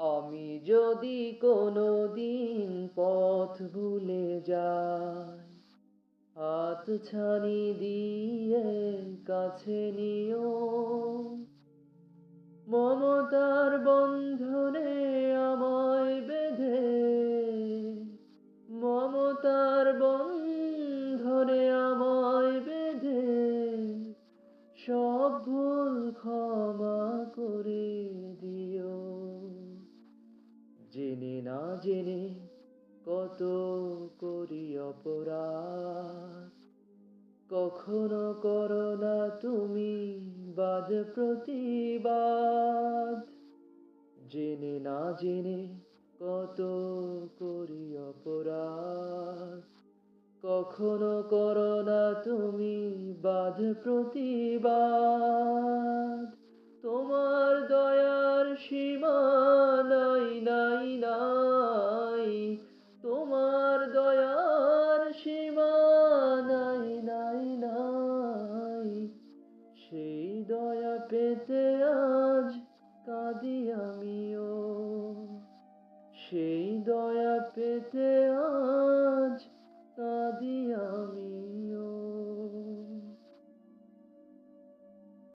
আমি যদি কোনো দিন পথ ভুলে যাই, হাত ছানি দিয়ে কাছে নিও। মমতার বন্ধনে আমায় বেঁধে, মমতার বন্ধনে আমায় বেঁধে সব ভুল ক্ষমা করে দিও। জেনে না জেনে কত করি অপরাধ, কখনো করো না তুমি বাদ প্রতিবাদ। জেনে না জেনে কত করি অপরাধ, কখনো করো না তুমি বাদ প্রতিবাদ। তোমার দয়ার সীমা নাই নাই নাই, তোমার দয়ার সীমা নাই নাই নাই। সেই দয়া পেতে আজ কাঁদি আমিও, সেই দয়া পেতে